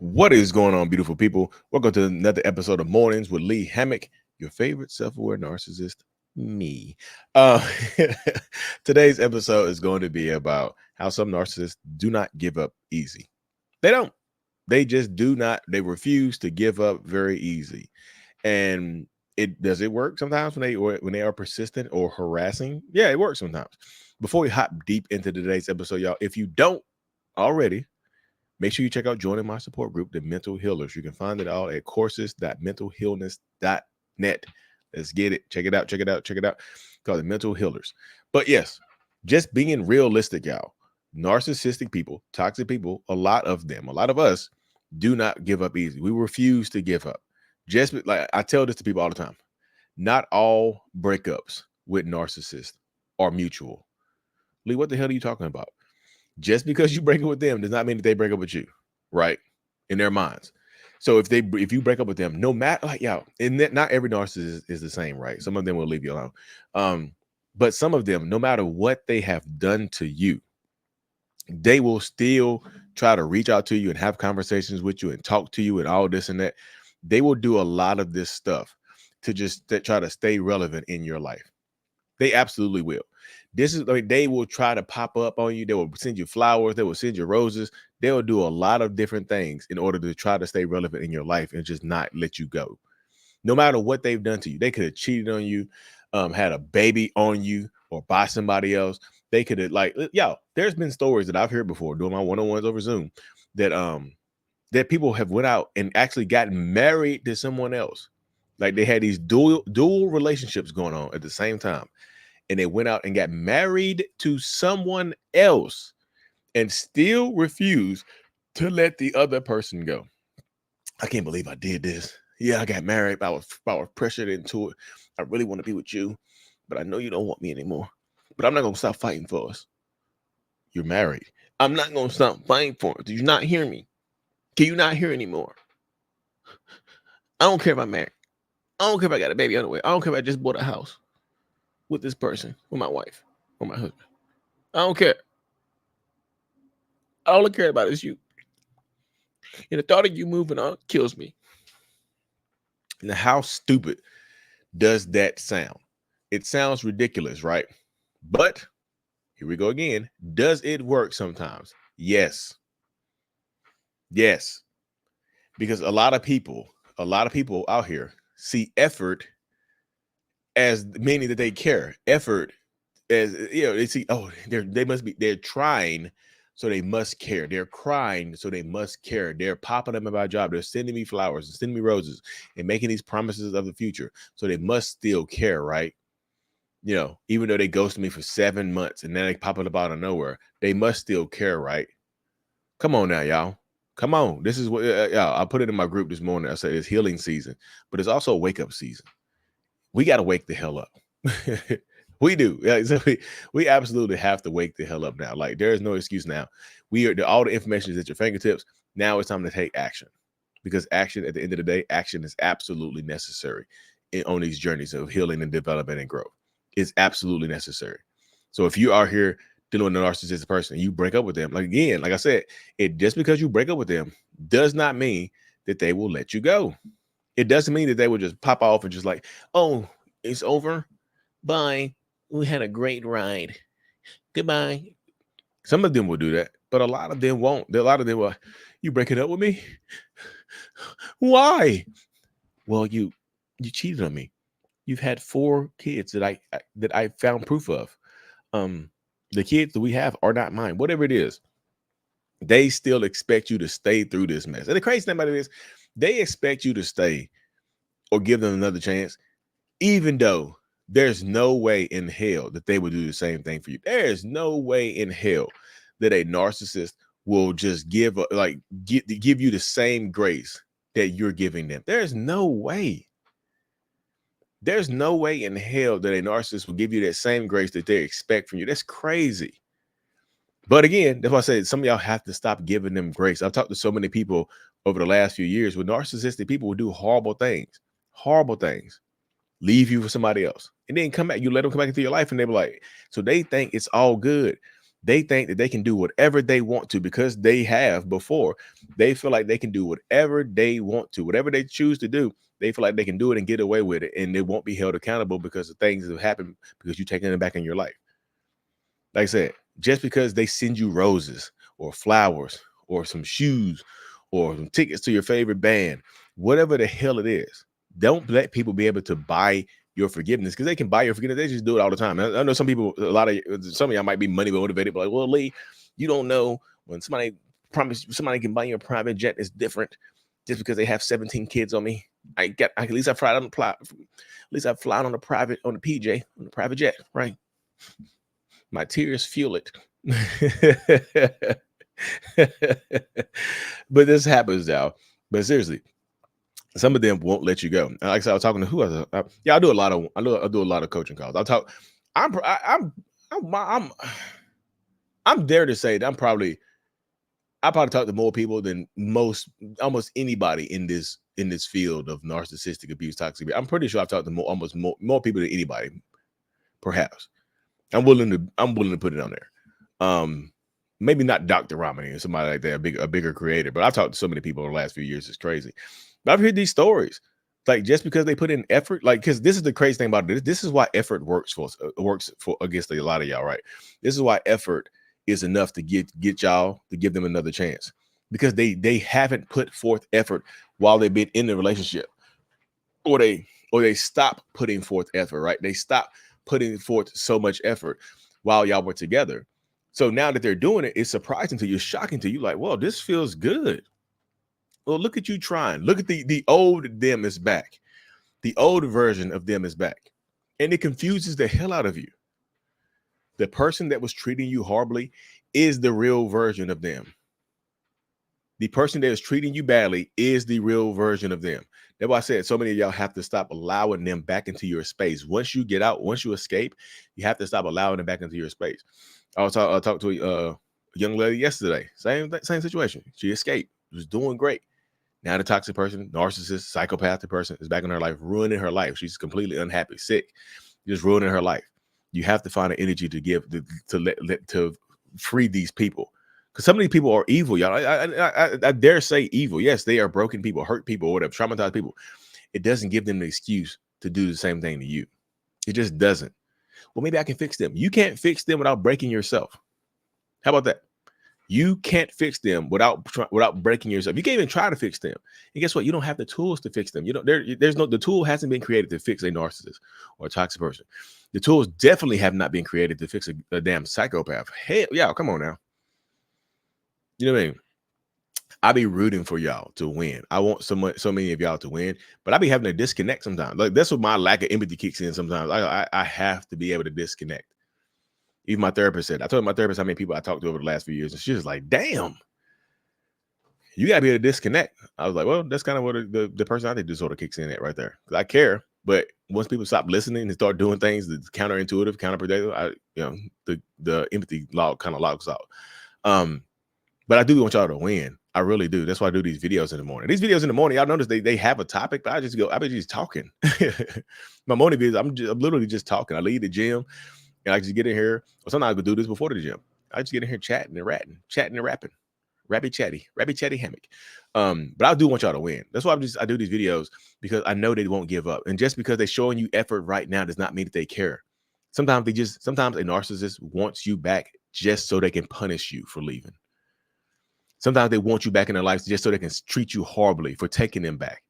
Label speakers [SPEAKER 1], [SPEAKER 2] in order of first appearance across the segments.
[SPEAKER 1] What is going on, beautiful people? Welcome to another episode of Mornings with Lee Hammock, your favorite self-aware narcissist, me. Uh, Today's episode is going to be about how some narcissists do not give up easy. They don't. They just do not. They refuse to give up very easy. And it work sometimes when they are persistent or harassing? Yeah, it works sometimes. Before we hop deep into today's episode, y'all, if you don't already, make sure you check out joining my support group, the Mental Healers. You can find it all at courses.mentalhealness.net. Let's get it. Check it out. Check it out. Check it out. Called the Mental Healers. But yes, just being realistic, y'all. Narcissistic people, toxic people, a lot of them, a lot of us do not give up easy. We refuse to give up. Just like I tell this to people all the time. Not all breakups with narcissists are mutual. Lee, what the hell are you talking about? Just because you break up with them does not mean that they break up with you, right? In their minds. So if you break up with them, no matter and not every narcissist is the same, right? Some of them will leave you alone. But some of them, no matter what they have done to you, they will still try to reach out to you and have conversations with you and talk to you and all this and that. They will do a lot of this stuff to try to stay relevant in your life. They absolutely will. They will try to pop up on you. They will send you flowers. They will send you roses. They will do a lot of different things in order to try to stay relevant in your life and just not let you go. No matter what they've done to you, they could have cheated on you, had a baby on you, or by somebody else. They could have there's been stories that I've heard before doing my one-on-ones over Zoom that people have went out and actually gotten married to someone else. Like they had these dual relationships going on at the same time. And they went out and got married to someone else and still refused to let the other person go. I can't believe I did this. Yeah, I got married. I was pressured into it. I really want to be with you, but I know you don't want me anymore. But I'm not going to stop fighting for us. You're married. I'm not going to stop fighting for us. Do you not hear me? Can you not hear anymore? I don't care if I'm married. I don't care if I got a baby on the way. I don't care if I just bought a house with this person, with my wife, or my husband. I don't care. All I care about is you. And the thought of you moving on kills me. Now, how stupid does that sound? It sounds ridiculous, right? But here we go again. Does it work sometimes? Yes. Yes. Because a lot of people out here see effort as meaning that they care. Effort as they see, they're trying, so they must care. They're crying, so they must care. They're popping up at my job. They're sending me flowers and sending me roses and making these promises of the future, so they must still care, right? Even though they ghosted me for 7 months and then they pop up out of nowhere, they must still care, right? Come on now, y'all. Come on. This is what I put it in my group this morning. I said it's healing season, but it's also wake up season. We got to wake the hell up. We do. So we absolutely have to wake the hell up now. Like there is no excuse now. All the information is at your fingertips. Now it's time to take action, because action at the end of the day, action is absolutely necessary on these journeys of healing and development and growth. It's absolutely necessary. So if you are here dealing with a narcissistic person and you break up with them, like I said, just because you break up with them does not mean that they will let you go. It doesn't mean that they will just pop off and just like, oh, it's over. Bye. We had a great ride. Goodbye. Some of them will do that, but a lot of them won't. A lot of them will, you breaking up with me? Why? Well, you cheated on me. You've had 4 kids that I found proof of. The kids that we have are not mine. Whatever it is, they still expect you to stay through this mess. And the crazy thing about it is, they expect you to stay or give them another chance, even though there's no way in hell that they would do the same thing for you. There is no way in hell that a narcissist will just give you the same grace that you're giving them. There's no way. There's no way in hell that a narcissist will give you that same grace that they expect from you. That's crazy. But again, that's why I say some of y'all have to stop giving them grace. I've talked to so many people over the last few years where narcissistic people will do horrible things, leave you for somebody else, and then come back. You let them come back into your life, and they be like, so they think it's all good. They think that they can do whatever they want to because they have before. They feel like they can do whatever they want to, whatever they choose to do. They feel like they can do it and get away with it, and they won't be held accountable because of things that have happened because you're taking them back in your life. Like I said, just because they send you roses or flowers or some shoes or some tickets to your favorite band, whatever the hell it is, don't let people be able to buy your forgiveness, because they can buy your forgiveness. They just do it all the time. I know some people, some of y'all might be money motivated, but like, well, Lee, you don't know when somebody somebody can buy you a private jet is different just because they have 17 kids on me. At least I fly on the at least I fly on the PJ, on the private jet, right? My tears fuel it. But this happens now. But seriously, some of them won't let you go. Like I said, I was talking to who was yeah, I do a lot of coaching calls. I'll talk. I'm dare to say that I probably talk to more people than almost anybody in this field of narcissistic abuse, toxic abuse. I'm pretty sure I've talked to more people than anybody, perhaps. I'm willing to put it on there. Maybe not Dr. Romney or somebody like that, a bigger creator, but I've talked to so many people in the last few years. It's crazy. But I've heard these stories, like just because they put in effort, like, because this is the crazy thing about it. This is why effort works for against a lot of y'all, right? This is why effort is enough to get y'all to give them another chance, because they haven't put forth effort while they've been in the relationship, or they stop putting forth effort, right? They stop putting forth so much effort while y'all were together. So now that they're doing it, it's surprising to you, shocking to you, like, whoa, this feels good. Well, look at you trying. Look at the old them is back. The old version of them is back. And it confuses the hell out of you. The person that was treating you horribly is the real version of them. The person that is treating you badly is the real version of them. That's why I said so many of y'all have to stop allowing them back into your space. Once you get out, once you escape, you have to stop allowing them back into your space. I talked to a young lady yesterday. Same situation. She escaped. She was doing great. Now the toxic person, narcissist, psychopathic person is back in her life, ruining her life. She's completely unhappy, sick, just ruining her life. You have to find an energy to give to free these people, because some of these people are evil, y'all. I dare say evil. Yes, they are broken people, hurt people, whatever, traumatized people. It doesn't give them the excuse to do the same thing to you. It just doesn't. Well, maybe I can fix them. You can't fix them without breaking yourself. How about that? You can't fix them without breaking yourself. You can't even try to fix them. And guess what? You don't have the tools to fix them. You know, the tool hasn't been created to fix a narcissist or a toxic person. The tools definitely have not been created to fix a damn psychopath. Hell, yeah, come on now. You know what I mean? I be rooting for y'all to win. I want so many of y'all to win, but I be having to disconnect sometimes. Like, that's what my lack of empathy kicks in sometimes. I have to be able to disconnect. Even my therapist said, I told my therapist how many people I talked to over the last few years, and she was like, damn, you gotta be able to disconnect. I was like, well, that's kind of what the personality disorder kicks in at right there. Because I care, but once people stop listening and start doing things that's counterintuitive, counterproductive, the empathy log kind of logs out. But I do want y'all to win. I really do. That's why I do these videos in the morning. These videos in the morning, y'all notice they have a topic, but I be just talking. My morning videos, I'm literally just talking. I leave the gym and I just get in here. Or sometimes I could do this before the gym. I just get in here chatting and rapping. Rappy chatty hammock. But I do want y'all to win. That's why I do these videos, because I know they won't give up. And just because they're showing you effort right now does not mean that they care. Sometimes a narcissist wants you back just so they can punish you for leaving. Sometimes they want you back in their lives just so they can treat you horribly for taking them back.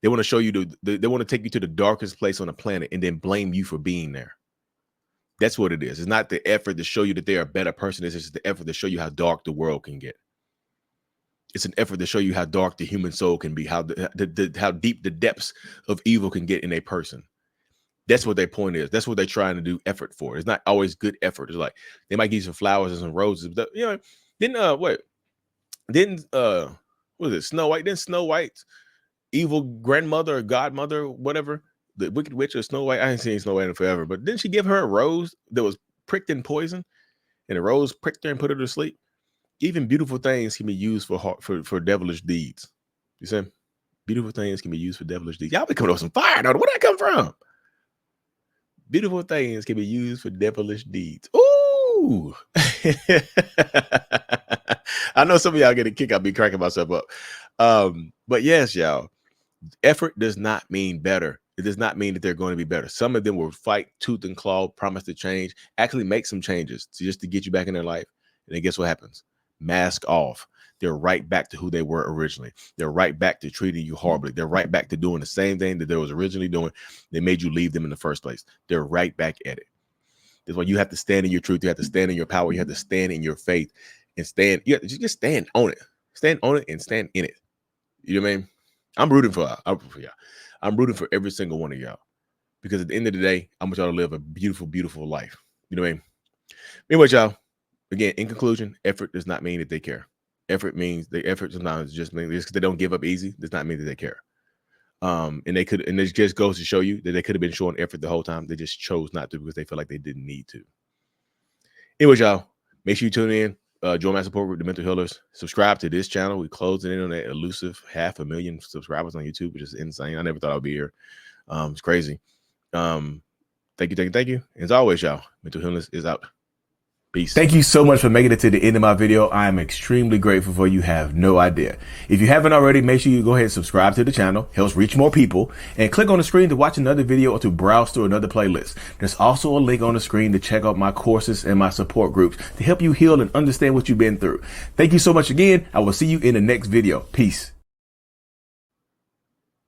[SPEAKER 1] They want to show you they want to take you to the darkest place on the planet and then blame you for being there. That's what it is. It's not the effort to show you that they're a better person. It's just the effort to show you how dark the world can get. It's an effort to show you how dark the human soul can be, how deep the depths of evil can get in a person. That's what their point is. That's what they're trying to do effort for. It's not always good effort. It's like they might give you some flowers and some roses. But, what was it, Snow White? Then Snow White's evil grandmother or godmother, whatever, the Wicked Witch or Snow White. I ain't seen Snow White in forever, but didn't she give her a rose that was pricked in poison, and the rose pricked her and put her to sleep? Even beautiful things can be used for devilish deeds. You see? Beautiful things can be used for devilish deeds. Y'all be coming up some fire, though. Where'd that come from? Beautiful things can be used for devilish deeds. Ooh, Woo! I know some of y'all get a kick out me cracking myself up. But yes, y'all, effort does not mean better. It does not mean that they're going to be better. Some of them will fight tooth and claw, promise to change, actually make some changes just to get you back in their life. And then guess what happens? Mask off. They're right back to who they were originally. They're right back to treating you horribly. They're right back to doing the same thing that they was originally doing. They made you leave them in the first place. They're right back at it. That's why you have to stand in your truth. You have to stand in your power. You have to stand in your faith and stand. You have to just stand on it. Stand on it and stand in it. You know what I mean? I'm rooting for y'all. I'm rooting for every single one of y'all, because at the end of the day, I want y'all to live a beautiful, beautiful life. You know what I mean? Anyway, y'all, again, in conclusion, effort does not mean that they care. Effort means the effort sometimes just means because they don't give up easy, does not mean that they care. And it just goes to show you that they could have been showing effort the whole time. They just chose not to because they felt like they didn't need to. Anyway, y'all, make sure you tune in. Join my support group, The Mental Healers. Subscribe to this channel. We closing in on that elusive 500,000 subscribers on YouTube, which is insane. I never thought I'd be here. It's crazy. Thank you. As always, y'all, Mental Healers is out. Peace. Thank you so much for making it to the end of my video. I am extremely grateful for you. Have no idea. If you haven't already, make sure you go ahead and subscribe to the channel. Helps reach more people. And click on the screen to watch another video or to browse through another playlist. There's also a link on the screen to check out my courses and my support groups to help you heal and understand what you've been through. Thank you so much again. I will see you in the next video. Peace.